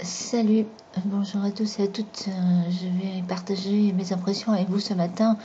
Salut, bonjour à tous et à toutes. Je vais partager mes impressions avec vous ce matin.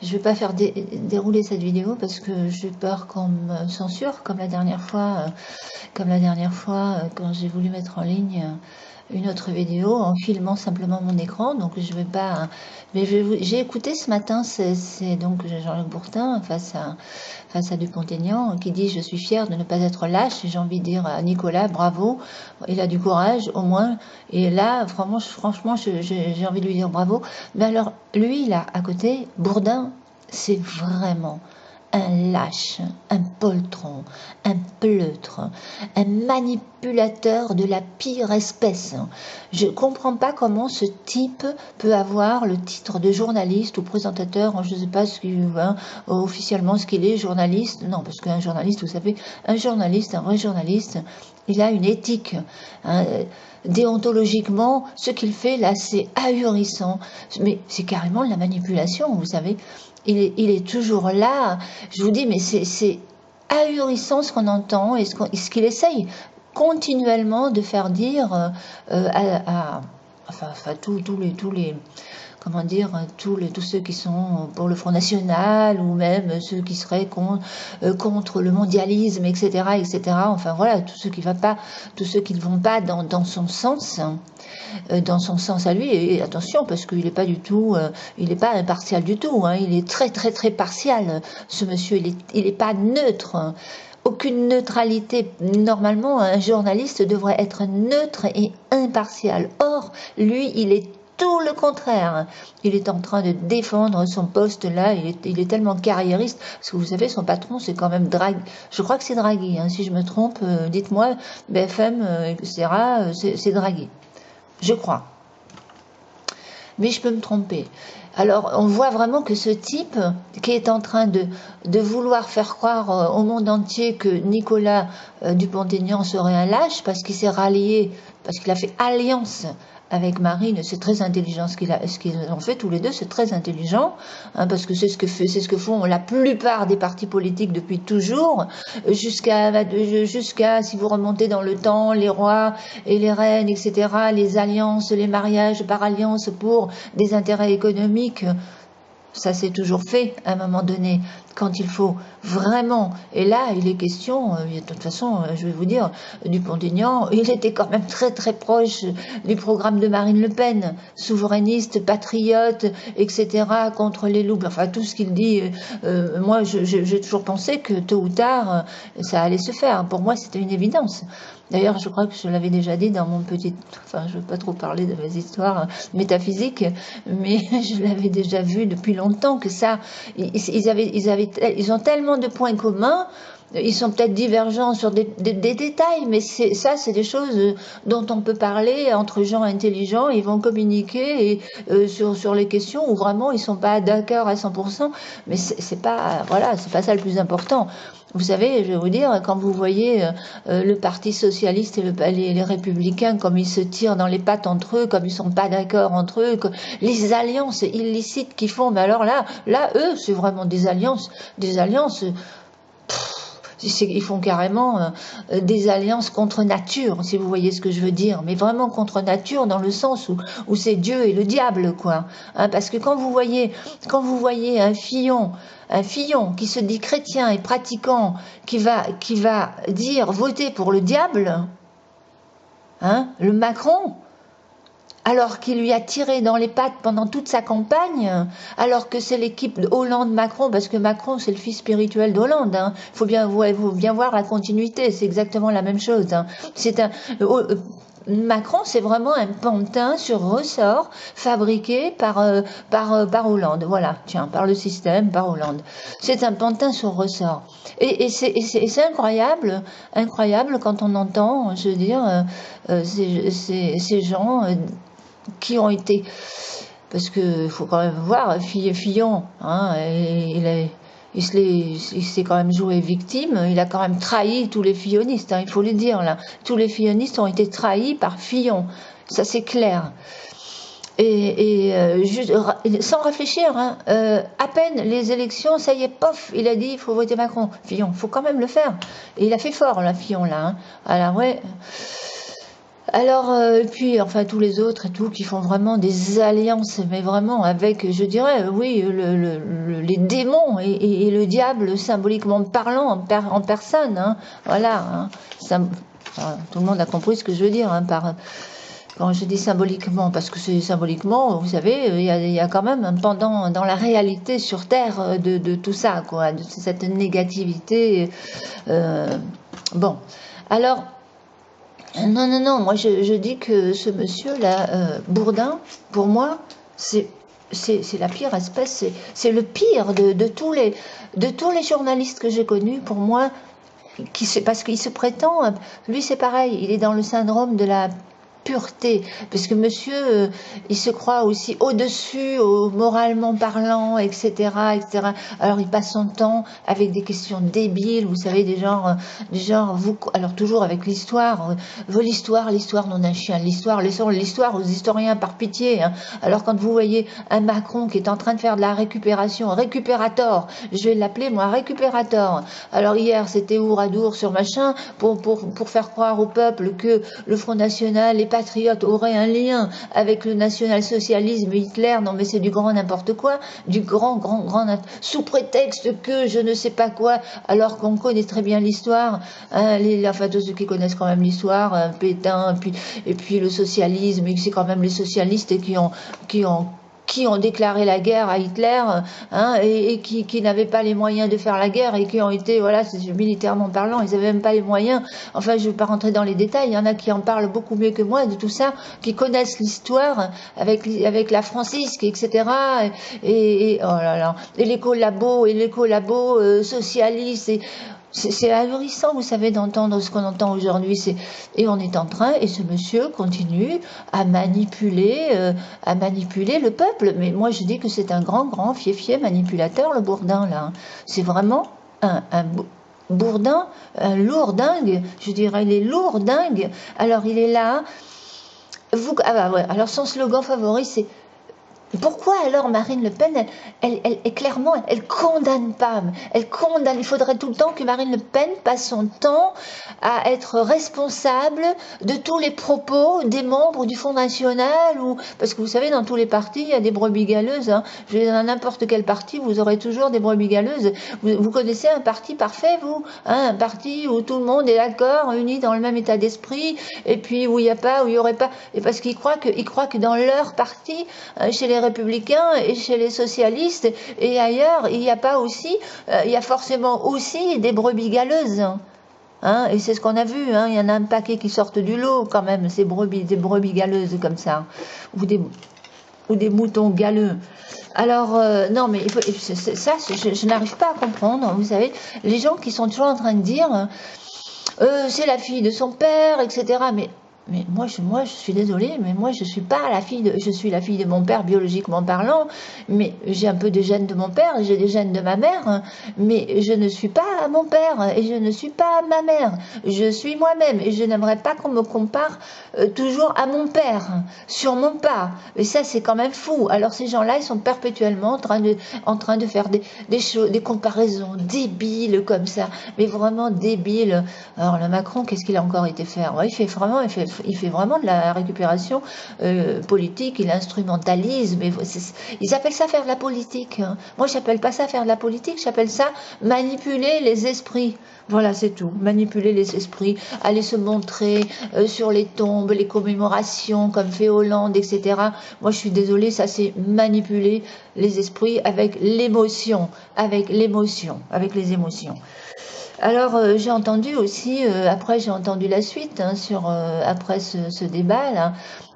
Je ne vais pas faire dérouler cette vidéo parce que j'ai peur qu'on me censure, comme la dernière fois, quand j'ai voulu mettre en ligne une autre vidéo en filmant simplement mon écran. Donc je vais pas, mais j'ai écouté ce matin, c'est donc Jean-Luc Bourtin face à Dupont-Aignan qui dit: je suis fier de ne pas être lâche. J'ai envie de dire à Nicolas, bravo, il a du courage au moins. Et là, franchement, j'ai envie de lui dire bravo. Mais alors, lui, là, à côté, Bourdin, c'est vraiment un lâche, un poltron, un pleutre, un manipulateur de la pire espèce. Je ne comprends pas comment ce type peut avoir le titre de journaliste ou présentateur, je ne sais pas officiellement ce qu'il est, journaliste. Non, parce qu'un journaliste, vous savez, un journaliste, un vrai journaliste, il a une éthique. Hein. Déontologiquement, ce qu'il fait là, c'est ahurissant. Mais c'est carrément de la manipulation, vous savez. Il est toujours là. Je vous dis, mais c'est ahurissant ce qu'on entend et ce qu'il essaye continuellement de faire dire enfin tous les comment dire, tous ceux qui sont pour le Front National ou même ceux qui seraient contre le mondialisme, etc., etc. Enfin voilà, tous ceux qui ne vont pas dans son sens. Dans son sens à lui, et attention, parce qu'il n'est pas du tout, il n'est pas impartial du tout, hein, il est très très très partial, ce monsieur, il est pas neutre, aucune neutralité. Normalement, un journaliste devrait être neutre et impartial. Or, lui, il est tout le contraire. Il est en train de défendre son poste là, il est tellement carriériste, parce que vous savez, son patron, c'est quand même Draghi. Je crois que c'est Draghi, hein, si je me trompe, dites-moi, BFM, etc., c'est Draghi. Je crois. Mais je peux me tromper. Alors, on voit vraiment que ce type qui est en train de vouloir faire croire au monde entier que Nicolas Dupont-Aignan serait un lâche parce qu'il s'est rallié, parce qu'il a fait alliance avec Marine, c'est très intelligent ce qu'ils ont fait tous les deux, c'est très intelligent, hein, parce que c'est ce que font la plupart des partis politiques depuis toujours, jusqu'à, si vous remontez dans le temps, les rois et les reines, etc., les alliances, les mariages par alliance pour des intérêts économiques. Ça s'est toujours fait à un moment donné, quand il faut vraiment. Et là, il est question, de toute façon, je vais vous dire, Dupont-Aignan, il était quand même très très proche du programme de Marine Le Pen, souverainiste, patriote, etc., contre les loups, enfin tout ce qu'il dit. Moi, j'ai toujours pensé que tôt ou tard, ça allait se faire. Pour moi, c'était une évidence. D'ailleurs, je crois que je l'avais déjà dit dans mon petit... Enfin, je ne veux pas trop parler de mes histoires métaphysiques, mais je l'avais déjà vu depuis longtemps que ça... Ils ont tellement de points communs, ils sont peut-être divergents sur des détails, mais ça, c'est des choses dont on peut parler entre gens intelligents. Ils vont communiquer sur les questions où vraiment ils ne sont pas d'accord à 100%, mais c'est pas, voilà, c'est pas ça le plus important. Vous savez, je vais vous dire, quand vous voyez le Parti socialiste et les républicains, comme ils se tirent dans les pattes entre eux, comme ils sont pas d'accord entre eux, les alliances illicites qu'ils font, mais alors là, eux, c'est vraiment des alliances, ils font carrément des alliances contre nature, si vous voyez ce que je veux dire, mais vraiment contre nature dans le sens où c'est Dieu et le diable, quoi. Hein, parce que quand vous voyez un Fillon qui se dit chrétien et pratiquant, qui va dire voter pour le diable, hein, le Macron, alors qu'il lui a tiré dans les pattes pendant toute sa campagne, alors que c'est l'équipe Hollande-Macron, parce que Macron, c'est le fils spirituel d'Hollande. Hein. Faut bien voir la continuité, c'est exactement la même chose. Hein. Macron, c'est vraiment un pantin sur ressort fabriqué par Hollande. Voilà, tiens, par le système, par Hollande. C'est un pantin sur ressort. Et c'est incroyable quand on entend, je veux dire, ces gens qui ont été, parce que faut quand même voir, Fillon, hein, il s'est quand même joué victime, il a quand même trahi tous les fillonistes, hein, il faut le dire là. Tous les fillonistes ont été trahis par Fillon, ça c'est clair. Juste, sans réfléchir, hein, à peine les élections, ça y est, pof, il a dit il faut voter Macron. Fillon, faut quand même le faire. Et il a fait fort là, Fillon là. Hein. Alors ouais. Alors, puis, enfin, tous les autres et tout, qui font vraiment des alliances, mais vraiment avec, je dirais, oui, les démons et le diable, symboliquement parlant, en personne, hein, voilà, hein, enfin, tout le monde a compris ce que je veux dire, hein, quand je dis symboliquement, parce que c'est symboliquement, vous savez, il y a quand même un pendant dans la réalité sur Terre de tout ça, quoi, de cette négativité. euh, bon, alors... Non, non, non, moi je dis que ce monsieur-là, Bourdin, pour moi, c'est c'est la pire espèce, c'est le pire de tous les journalistes que j'ai connus, pour moi, parce qu'il se prétend, lui c'est pareil, il est dans le syndrome de la pureté, parce que monsieur, il se croit aussi au-dessus, moralement parlant, etc., etc. Alors il passe son temps avec des questions débiles, vous savez, des genres alors toujours avec l'histoire, l'histoire non un chien, laissons l'histoire aux historiens par pitié, hein. Alors quand vous voyez un Macron qui est en train de faire de la récupération, récupérator, je vais l'appeler moi récupérator. Alors hier c'était Ouradour sur machin pour faire croire au peuple que le Front National, les patriotes auraient un lien avec le national-socialisme, Hitler. Non mais c'est du grand n'importe quoi, du grand, sous prétexte que je ne sais pas quoi, alors qu'on connaît très bien l'histoire, hein, enfin tous ceux qui connaissent quand même l'histoire, Pétain, et puis le socialisme, c'est quand même les socialistes qui ont qui ont déclaré la guerre à Hitler, hein, et qui n'avaient pas les moyens de faire la guerre et qui ont été, voilà, militairement parlant, ils n'avaient même pas les moyens. Enfin, je ne vais pas rentrer dans les détails, il y en a qui en parlent beaucoup mieux que moi de tout ça, qui connaissent l'histoire avec la francisque, etc. Oh là là, et les collabos socialistes, c'est ahurissant, vous savez, d'entendre ce qu'on entend aujourd'hui. Et on est en train, et ce monsieur continue à manipuler le peuple. Mais moi, je dis que c'est un grand fief manipulateur, le Bourdin, là. C'est vraiment un Bourdin, un lourdingue, je dirais, il est lourdingue. Alors, il est là. Ah bah ouais. Alors, son slogan favori, c'est pourquoi alors Marine Le Pen, elle clairement, elle condamne pas, elle condamne. Il faudrait tout le temps que Marine Le Pen passe son temps à être responsable de tous les propos des membres du Front National, parce que vous savez, dans tous les partis, il y a des brebis galeuses, hein. Je vais dans n'importe quel parti, vous aurez toujours des brebis galeuses. Vous connaissez un parti parfait, vous, hein, un parti où tout le monde est d'accord, uni dans le même état d'esprit, et puis où il n'y a pas, où il y aurait pas, et parce qu'ils croient que dans leur parti, chez les républicains et chez les socialistes et ailleurs, il y a pas aussi, il y a forcément aussi des brebis galeuses. Hein, et c'est ce qu'on a vu, hein, il y en a un paquet qui sortent du lot quand même, des brebis galeuses comme ça, ou des moutons galeux. Alors, non, mais ça, je n'arrive pas à comprendre, vous savez, les gens qui sont toujours en train de dire, c'est la fille de son père, etc. Mais moi, je suis désolée, mais moi, je suis pas je suis la fille de mon père biologiquement parlant, mais j'ai un peu des gènes de mon père, j'ai des gènes de ma mère, hein, mais je ne suis pas mon père et je ne suis pas ma mère. Je suis moi-même et je n'aimerais pas qu'on me compare toujours à mon père, sur mon pas. Et ça, c'est quand même fou. Alors ces gens-là, ils sont perpétuellement en train de faire des choses, des comparaisons débiles comme ça, mais vraiment débiles. Alors le Macron, qu'est-ce qu'il a encore été faire? Ouais, il fait vraiment de la récupération politique, il instrumentalise, mais ils appellent ça faire de la politique, hein. Moi, j'appelle pas ça faire de la politique, j'appelle ça manipuler les esprits. Voilà, c'est tout. Manipuler les esprits, aller se montrer sur les tombes, les commémorations, comme fait Hollande, etc. Moi, je suis désolée, ça c'est manipuler les esprits avec l'émotion, avec les émotions. Alors j'ai entendu aussi, après j'ai entendu la suite, hein, après ce débat là,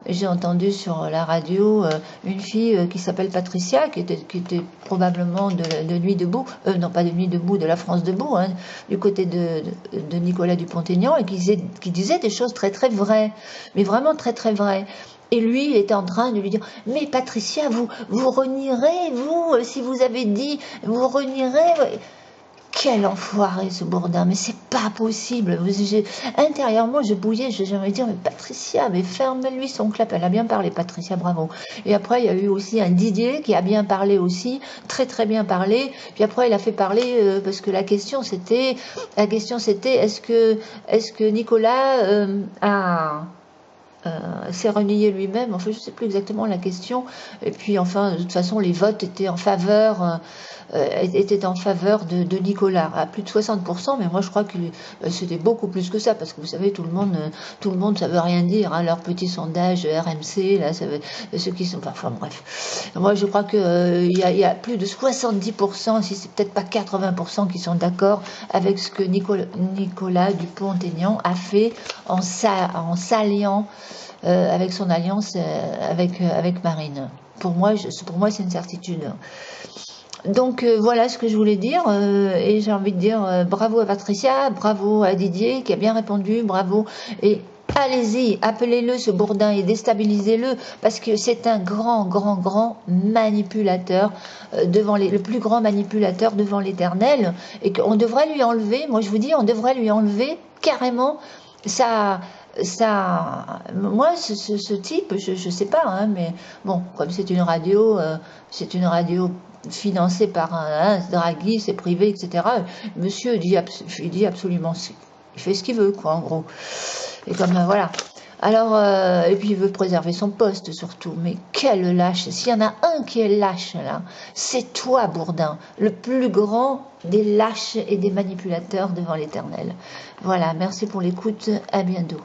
j'ai entendu sur la radio une fille qui s'appelle Patricia, qui était probablement de Nuit debout, non pas de Nuit debout, de la France debout, hein, du côté de Nicolas Dupont-Aignan, et qui disait des choses très très vraies, mais vraiment très très vraies. Et lui, il était en train de lui dire, mais Patricia, vous renierez, vous, si vous avez dit, vous renierez. Quel enfoiré ce Bourdin, mais c'est pas possible. Intérieurement, je bouillais, j'aimerais dire, mais Patricia, mais ferme-lui son clap. Elle a bien parlé, Patricia, bravo. Et après, il y a eu aussi un Didier qui a bien parlé aussi, très très bien parlé. Puis après, il a fait parler, parce que la question c'était, est-ce que Nicolas a s'est renié lui-même. Enfin, je ne sais plus exactement la question. Et puis, enfin, de toute façon, les votes étaient en faveur, de Nicolas, à plus de 60%. Mais moi, je crois que c'était beaucoup plus que ça, parce que vous savez, tout le monde, ça veut rien dire. Hein, leur petit sondage RMC, là, ça veut, ceux qui sont, enfin, bref. Moi, je crois que il y a plus de 70%, si c'est peut-être pas 80%, qui sont d'accord avec ce que Nicolas Dupont-Aignan a fait en s'alliant avec son alliance avec Marine. Pour moi, c'est une certitude. Donc voilà ce que je voulais dire, et j'ai envie de dire bravo à Patricia, bravo à Didier qui a bien répondu, bravo, et allez-y, appelez-le ce Bourdin et déstabilisez-le, parce que c'est un grand manipulateur, le plus grand manipulateur devant l'Éternel, et qu'on devrait lui enlever, moi je vous dis, on devrait lui enlever carrément moi, ce type, je sais pas, hein, mais bon, comme c'est une radio financée par un Draghi, c'est privé, etc. Monsieur il dit absolument, il fait ce qu'il veut, quoi, en gros. Et comme voilà. Alors, et puis il veut préserver son poste surtout. Mais quel lâche! S'il y en a un qui est lâche là, c'est toi, Bourdin, le plus grand des lâches et des manipulateurs devant l'Éternel. Voilà, merci pour l'écoute, à bientôt.